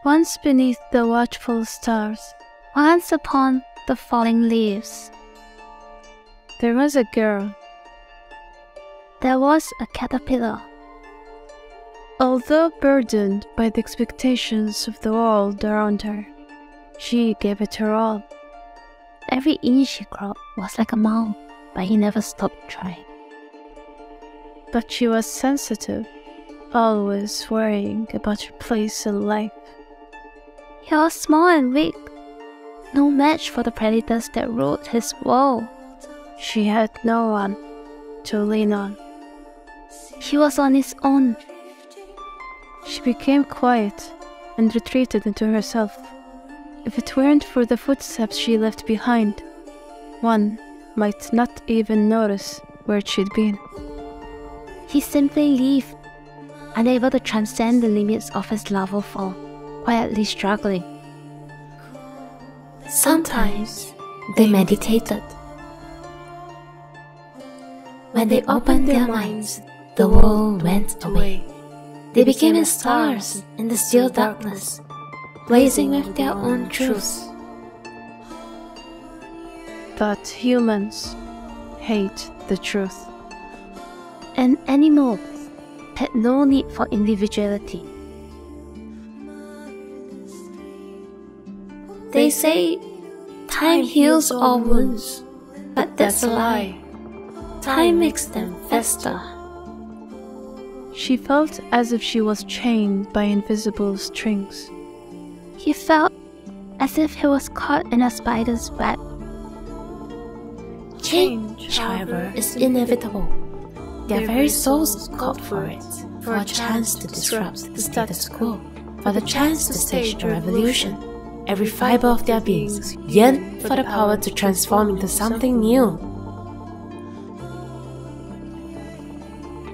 Once beneath the watchful stars, once upon the falling leaves, there was a girl. There was a caterpillar. Although burdened by the expectations of the world around her, she gave it her all. Every inch he crawled was like a mile, but he never stopped trying. But she was sensitive, always worrying about her place in life. He was small and weak, no match for the predators that ruled his world. She had no one to lean on. He was on his own. She became quiet and retreated into herself. If it weren't for the footsteps she left behind, one might not even notice where she'd been. He simply lived, unable to transcend the limits of his larval form, quietly struggling. Sometimes they meditated. When they opened their minds, the world went away. They became as stars in the still darkness, blazing with their own truths. But humans hate the truth. And animals had no need for individuality. They say time heals all wounds, but that's a lie. Time makes them fester. She felt as if she was chained by invisible strings. He felt as if he was caught in a spider's web. Change, however, is inevitable. Their very souls called for it, for a chance to disrupt the status quo, for the chance to stage a revolution. Every fiber of their beings yearned for the power to transform into something new.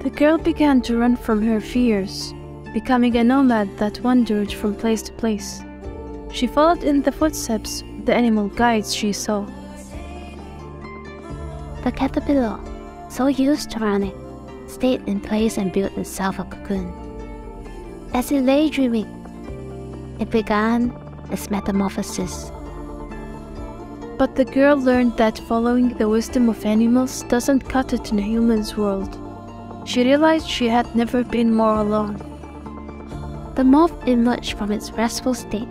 The girl began to run from her fears, becoming a nomad that wandered from place to place. She followed in the footsteps of the animal guides she saw. The caterpillar, so used to running, stayed in place and built itself a cocoon. As it lay dreaming, it began its metamorphosis. But the girl learned that following the wisdom of animals doesn't cut it in a human's world. She realized she had never been more alone. The moth emerged from its restful state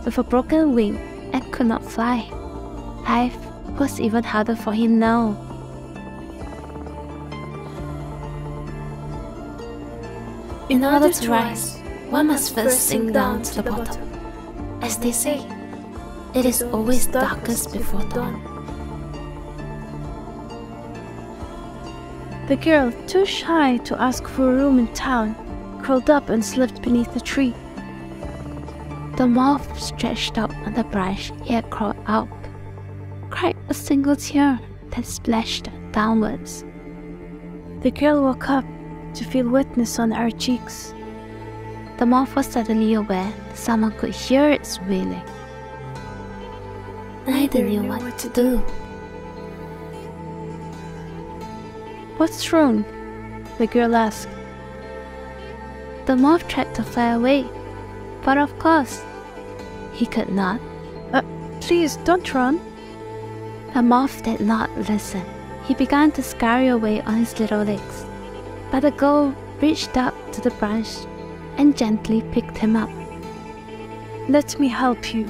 with a broken wing and could not fly. Life was even harder for him now. In order to rise, one must first sink down to the bottom. As they say, it is always darkest before dawn. The girl, too shy to ask for a room in town, curled up and slept beneath a tree. The moth stretched out on the branch he had crawled out, cried a single tear that splashed downwards. The girl woke up to feel wetness on her cheeks. The moth was suddenly aware someone could hear its wailing. Neither knew what to do. "What's wrong?" the girl asked. The moth tried to fly away, but of course, he could not. Please, don't run." The moth did not listen. He began to scurry away on his little legs, but the girl reached up to the branch and gently picked him up. "Let me help you,"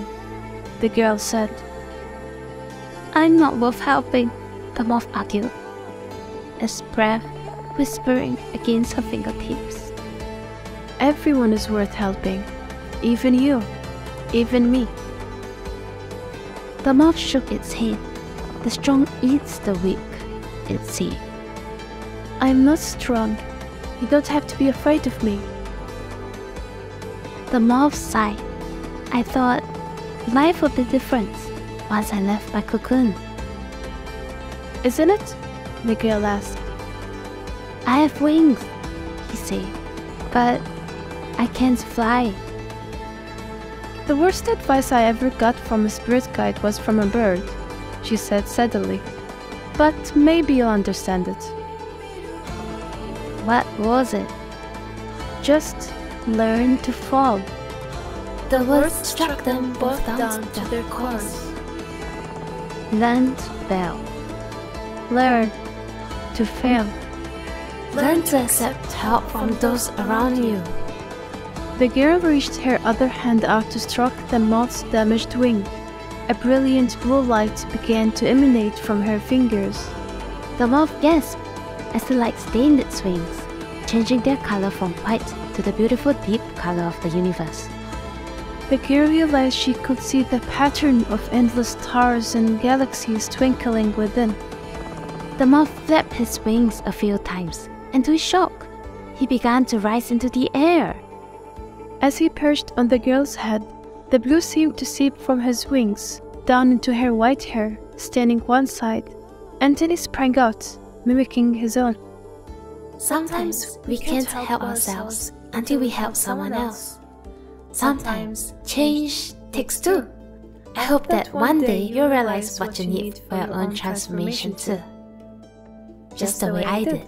the girl said. "I'm not worth helping," the moth argued, its breath whispering against her fingertips. "Everyone is worth helping, even you, even me." The moth shook its head. The strong eats the weak, it said. "I'm not strong. You don't have to be afraid of me." The moth sighed. "I thought life would be different once I left my cocoon." "Isn't it?" the girl asked. "I have wings," he said, "but I can't fly." "The worst advice I ever got from a spirit guide was from a bird," she said steadily. "But maybe you'll understand it." What was it? "Just learn to fall." The words struck them both down to their cores. Land fail. Learn to fail. Learn to accept help from those around you. The girl reached her other hand out to stroke the moth's damaged wing. A brilliant blue light began to emanate from her fingers. The moth gasped as the light stained its wings, changing their color from white to the beautiful deep color of the universe. The girl realized she could see the pattern of endless stars and galaxies twinkling within. The moth flapped his wings a few times, and to his shock, he began to rise into the air. As he perched on the girl's head, the blue seemed to seep from his wings, down into her white hair, staining one side, and then he sprang out, mimicking his own. Sometimes we can't help ourselves until we help someone else. Sometimes change takes two. I hope that one day you'll realize what you need for your own transformation too. Just the way I did.